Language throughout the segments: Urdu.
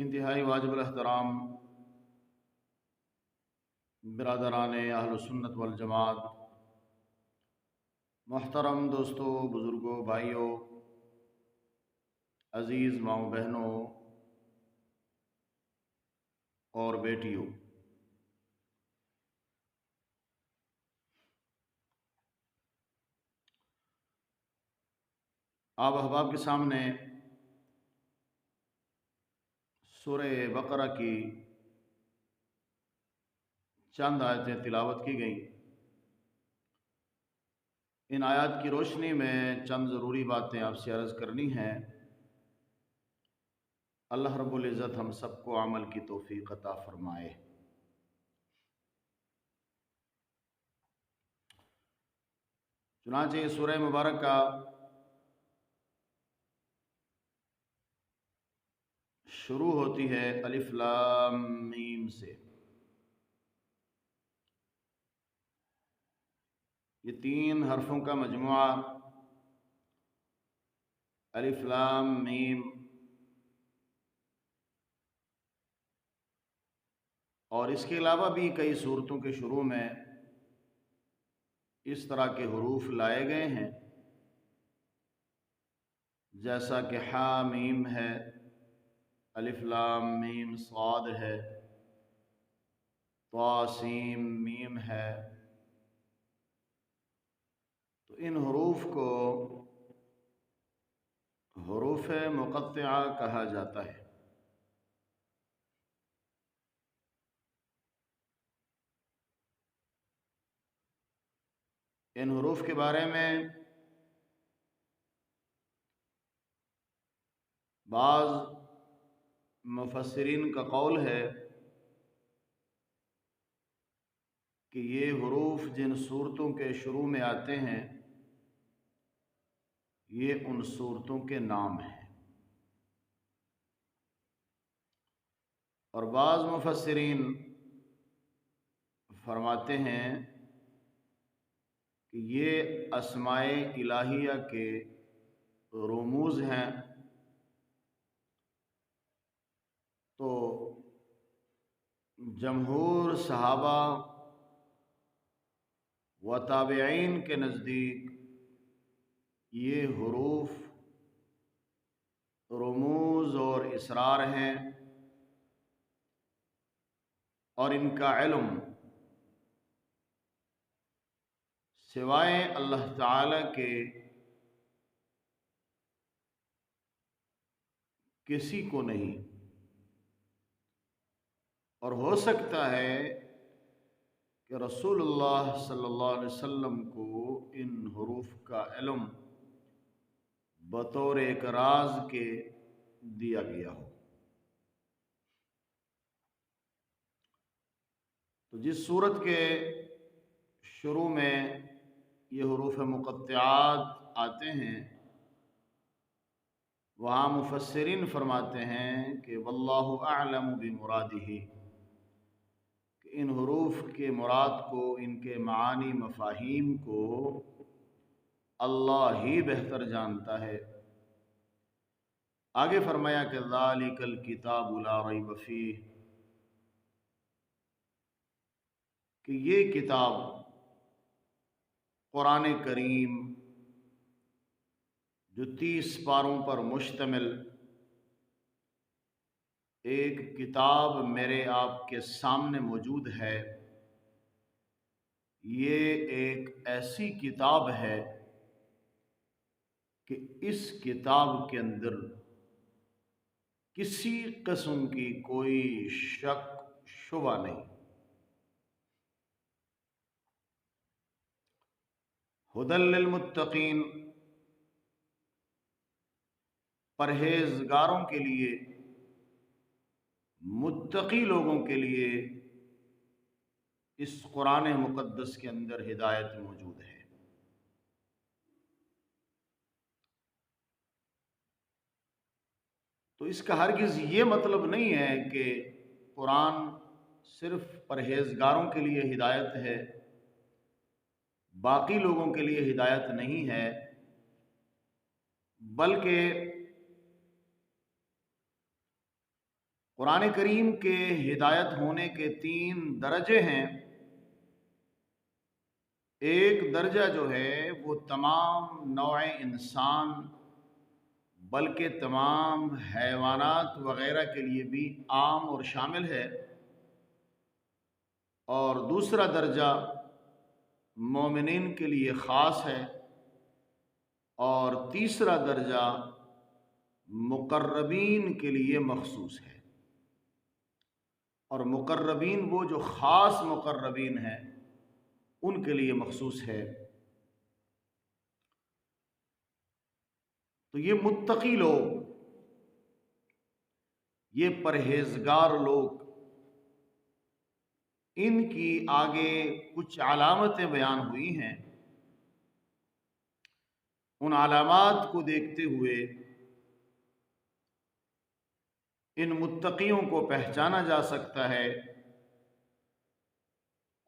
انتہائی واجب الاحترام برادران اہل سنت والجماعت، محترم دوستوں، بزرگوں، بھائیوں، عزیز ماؤں بہنوں اور بیٹیوں، آپ احباب کے سامنے سورہ بقرہ کی چند آیتیں تلاوت کی گئیں۔ ان آیات کی روشنی میں چند ضروری باتیں آپ سے عرض کرنی ہیں۔ اللہ رب العزت ہم سب کو عمل کی توفیق عطا فرمائے۔ چنانچہ یہ سورہ مبارکہ شروع ہوتی ہے الف لام میم سے۔ یہ تین حرفوں کا مجموعہ الف لام میم، اور اس کے علاوہ بھی کئی صورتوں کے شروع میں اس طرح کے حروف لائے گئے ہیں، جیسا کہ حا میم ہے، الف لام میم صاد ہے، طا سین میم ہے۔ تو ان حروف کو حروف مقطعہ کہا جاتا ہے۔ ان حروف کے بارے میں بعض مفسرین کا قول ہے کہ یہ حروف جن صورتوں کے شروع میں آتے ہیں یہ ان صورتوں کے نام ہیں، اور بعض مفسرین فرماتے ہیں کہ یہ اسماء الہیہ کے رموز ہیں۔ تو جمہور صحابہ و تابعین کے نزدیک یہ حروف رموز اور اسرار ہیں، اور ان کا علم سوائے اللہ تعالی کے کسی کو نہیں، اور ہو سکتا ہے کہ رسول اللہ صلی اللہ علیہ وسلم کو ان حروف کا علم بطور ایک راز کے دیا گیا ہو۔ تو جس صورت کے شروع میں یہ حروف مقطعات آتے ہیں، وہاں مفسرین فرماتے ہیں کہ واللہ اعلم بمرادہ، کہ ان حروف کے مراد کو، ان کے معانی مفاہیم کو اللہ ہی بہتر جانتا ہے۔ آگے فرمایا کہ ذالک الکتاب لا ریب فیہ، کہ یہ کتاب قرآن کریم جو 30 پاروں پر مشتمل ایک کتاب میرے آپ کے سامنے موجود ہے، یہ ایک ایسی کتاب ہے کہ اس کتاب کے اندر کسی قسم کی کوئی شک شبہ نہیں۔ ھدی للمتقین، پرہیزگاروں کے لیے، متقی لوگوں کے لیے اس قرآن مقدس کے اندر ہدایت موجود ہے۔ تو اس کا ہرگز یہ مطلب نہیں ہے کہ قرآن صرف پرہیزگاروں کے لیے ہدایت ہے، باقی لوگوں کے لیے ہدایت نہیں ہے، بلکہ قرآن کریم کے ہدایت ہونے کے 3 درجے ہیں۔ ایک درجہ جو ہے وہ تمام نوع انسان بلکہ تمام حیوانات وغیرہ کے لیے بھی عام اور شامل ہے، اور دوسرا درجہ مومنین کے لیے خاص ہے، اور تیسرا درجہ مقربین کے لیے مخصوص ہے۔ اور مقربین وہ جو خاص مقربین ہیں ان کے لیے مخصوص ہے۔ تو یہ متقی لوگ، یہ پرہیزگار لوگ، ان کی آگے کچھ علامتیں بیان ہوئی ہیں۔ ان علامات کو دیکھتے ہوئے ان متقیوں کو پہچانا جا سکتا ہے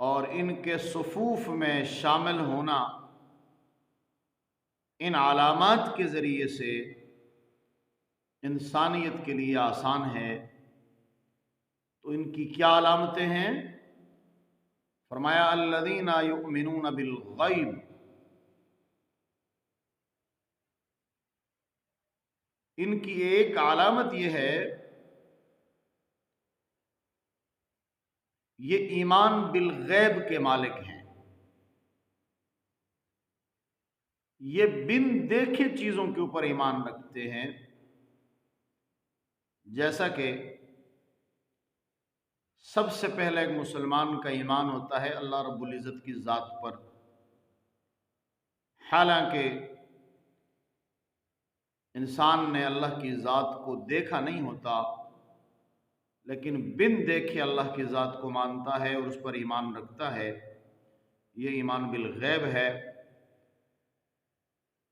اور ان کے صفوف میں شامل ہونا ان علامات کے ذریعے سے انسانیت کے لیے آسان ہے۔ تو ان کی کیا علامتیں ہیں؟ فرمایا الذین یؤمنون بالغیب، ان کی ایک علامت یہ ہے، یہ ایمان بالغیب کے مالک ہیں۔ یہ بن دیکھے چیزوں کے اوپر ایمان رکھتے ہیں، جیسا کہ سب سے پہلے ایک مسلمان کا ایمان ہوتا ہے اللہ رب العزت کی ذات پر۔ حالانکہ انسان نے اللہ کی ذات کو دیکھا نہیں ہوتا، لیکن بن دیکھے اللہ کی ذات کو مانتا ہے اور اس پر ایمان رکھتا ہے، یہ ایمان بالغیب ہے۔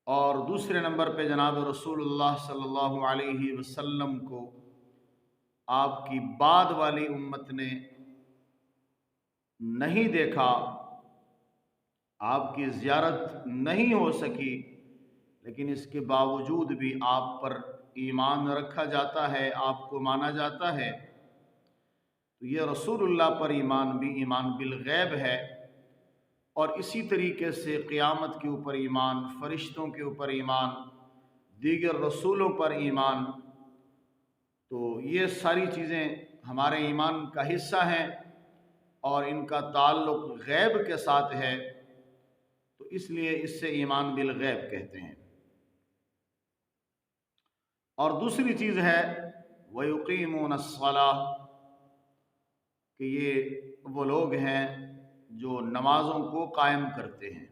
اور دوسرے نمبر پہ جناب رسول اللہ صلی اللہ علیہ وسلم کو آپ کی بعد والی امت نے نہیں دیکھا، آپ کی زیارت نہیں ہو سکی، لیکن اس کے باوجود بھی آپ پر ایمان رکھا جاتا ہے، آپ کو مانا جاتا ہے۔ تو یہ رسول اللہ پر ایمان بھی ایمان بالغیب ہے۔ اور اسی طریقے سے قیامت کے اوپر ایمان، فرشتوں کے اوپر ایمان، دیگر رسولوں پر ایمان، تو یہ ساری چیزیں ہمارے ایمان کا حصہ ہیں اور ان کا تعلق غیب کے ساتھ ہے، تو اس لیے اس سے ایمان بالغیب کہتے ہیں۔ اور دوسری چیز ہے وَيُقِيمُونَ الصَّلَاةَ، کہ یہ وہ لوگ ہیں جو نمازوں کو قائم کرتے ہیں۔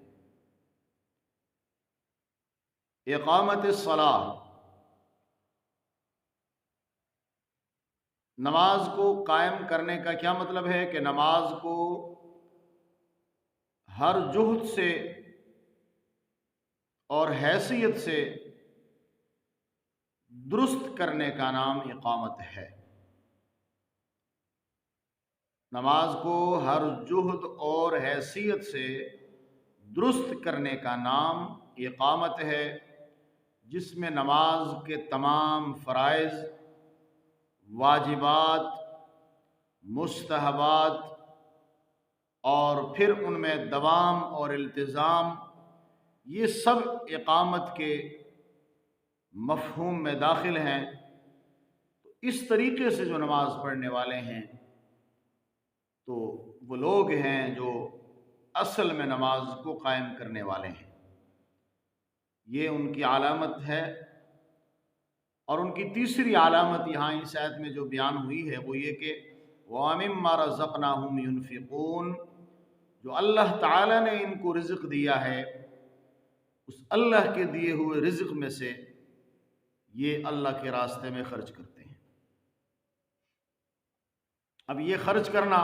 اقامت الصلاۃ، نماز کو قائم کرنے کا کیا مطلب ہے کہ نماز کو ہر جہد سے اور حیثیت سے درست کرنے کا نام اقامت ہے۔ نماز کو ہر جہد اور حیثیت سے درست کرنے کا نام اقامت ہے، جس میں نماز کے تمام فرائض، واجبات، مستحبات اور پھر ان میں دوام اور التزام، یہ سب اقامت کے مفہوم میں داخل ہیں۔ تو اس طریقے سے جو نماز پڑھنے والے ہیں تو وہ لوگ ہیں جو اصل میں نماز کو قائم کرنے والے ہیں، یہ ان کی علامت ہے۔ اور ان کی تیسری علامت یہاں اس آیت میں جو بیان ہوئی ہے وہ یہ کہ وَمِمَّا رَزَقْنَاهُمْ يُنْفِقُونَ، جو اللہ تعالیٰ نے ان کو رزق دیا ہے، اس اللہ کے دیے ہوئے رزق میں سے یہ اللہ کے راستے میں خرچ کرتے ہیں۔ اب یہ خرچ کرنا،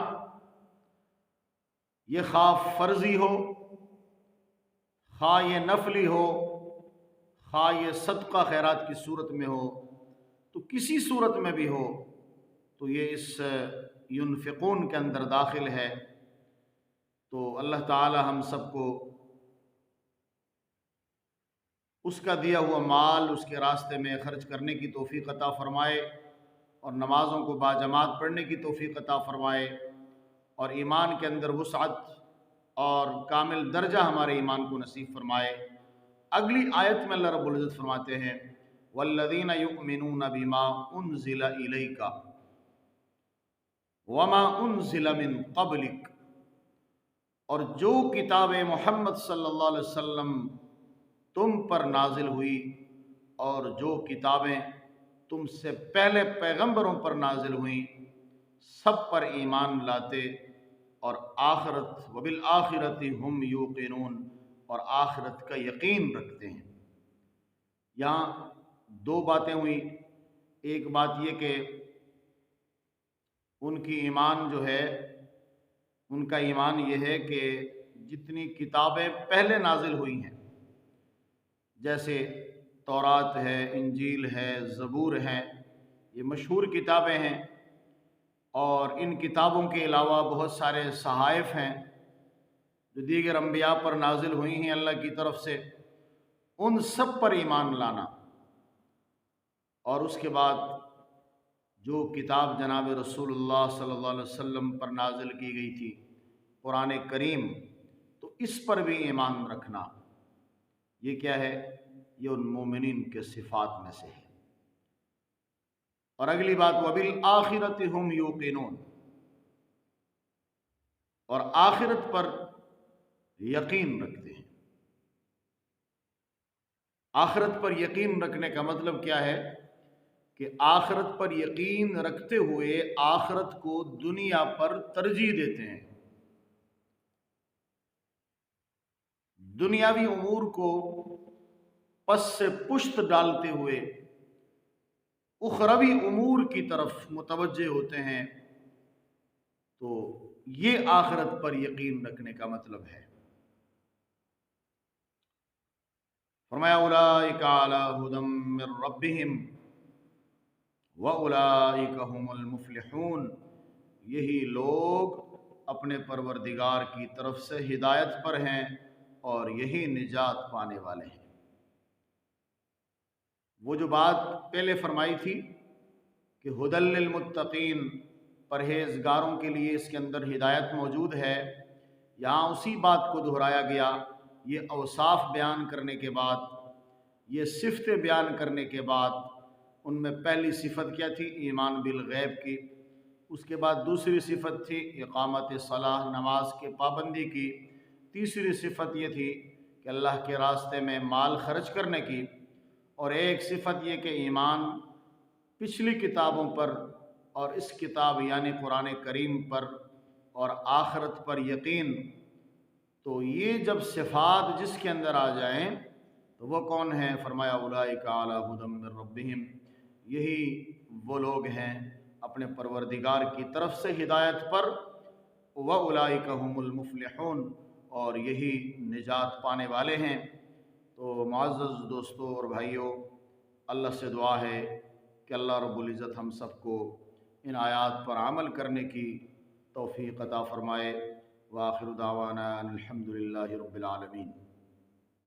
یہ خواہ فرضی ہو، خواہ یہ نفلی ہو، خواہ یہ صدقہ خیرات کی صورت میں ہو، تو کسی صورت میں بھی ہو تو یہ اس ینفقون کے اندر داخل ہے۔ تو اللہ تعالی ہم سب کو اس کا دیا ہوا مال اس کے راستے میں خرچ کرنے کی توفیق عطا فرمائے، اور نمازوں کو باجماعت پڑھنے کی توفیق عطا فرمائے، اور ایمان کے اندر وسعت اور کامل درجہ ہمارے ایمان کو نصیب فرمائے۔ اگلی آیت میں اللہ رب العزت فرماتے ہیں والذین یؤمنون بما انزل الیک وما انزل من قبلک، اور جو کتاب محمد صلی اللہ علیہ وسلم تم پر نازل ہوئی اور جو کتابیں تم سے پہلے پیغمبروں پر نازل ہوئیں، سب پر ایمان لاتے اور آخرت وبالآخرت ہم یوقنون، اور آخرت کا یقین رکھتے ہیں۔ یہاں دو باتیں ہوئی۔ ایک بات یہ کہ ان کی ایمان جو ہے، ان کا ایمان یہ ہے کہ جتنی کتابیں پہلے نازل ہوئی ہیں، جیسے تورات ہے، انجیل ہے، زبور ہیں، یہ مشہور کتابیں ہیں، اور ان کتابوں کے علاوہ بہت سارے صحائف ہیں جو دیگر انبیاء پر نازل ہوئی ہیں اللہ کی طرف سے، ان سب پر ایمان لانا، اور اس کے بعد جو کتاب جناب رسول اللہ صلی اللہ علیہ وسلم پر نازل کی گئی تھی، قرآن کریم، تو اس پر بھی ایمان رکھنا، یہ کیا ہے؟ یہ ان مومنین کے صفات میں سے ہے۔ اور اگلی بات وبالآخرت ہم یوقنون، اور آخرت پر یقین رکھتے ہیں۔ آخرت پر یقین رکھنے کا مطلب کیا ہے؟ کہ آخرت پر یقین رکھتے ہوئے آخرت کو دنیا پر ترجیح دیتے ہیں، دنیاوی امور کو پس سے پشت ڈالتے ہوئے اخروی امور کی طرف متوجہ ہوتے ہیں، تو یہ آخرت پر یقین رکھنے کا مطلب ہے۔ فرمایا اولئک علی ھدی من ربہم واولئک ھم المفلحون، یہی لوگ اپنے پروردگار کی طرف سے ہدایت پر ہیں اور یہی نجات پانے والے ہیں۔ وہ جو بات پہلے فرمائی تھی کہ ھدی للمتقین، پرہیزگاروں کے لیے اس کے اندر ہدایت موجود ہے، یہاں اسی بات کو دہرایا گیا۔ یہ اوصاف بیان کرنے کے بعد، یہ صفتیں بیان کرنے کے بعد، ان میں پہلی صفت کیا تھی؟ ایمان بالغیب کی۔ اس کے بعد دوسری صفت تھی اقامت صلاح، نماز کے پابندی کی۔ تیسری صفت یہ تھی کہ اللہ کے راستے میں مال خرچ کرنے کی، اور ایک صفت یہ کہ ایمان پچھلی کتابوں پر اور اس کتاب یعنی قرآن کریم پر اور آخرت پر یقین۔ تو یہ جب صفات جس کے اندر آ جائیں تو وہ کون ہیں؟ فرمایا اولئک علی ھدی من ربہم، یہی وہ لوگ ہیں اپنے پروردگار کی طرف سے ہدایت پر، واولئک ھم المفلحون، اور یہی نجات پانے والے ہیں۔ تو معزز دوستوں اور بھائیوں، اللہ سے دعا ہے کہ اللہ رب العزت ہم سب کو ان آیات پر عمل کرنے کی توفیق عطا فرمائے۔ وآخر دعوانا ان الحمد للہ رب العالمین۔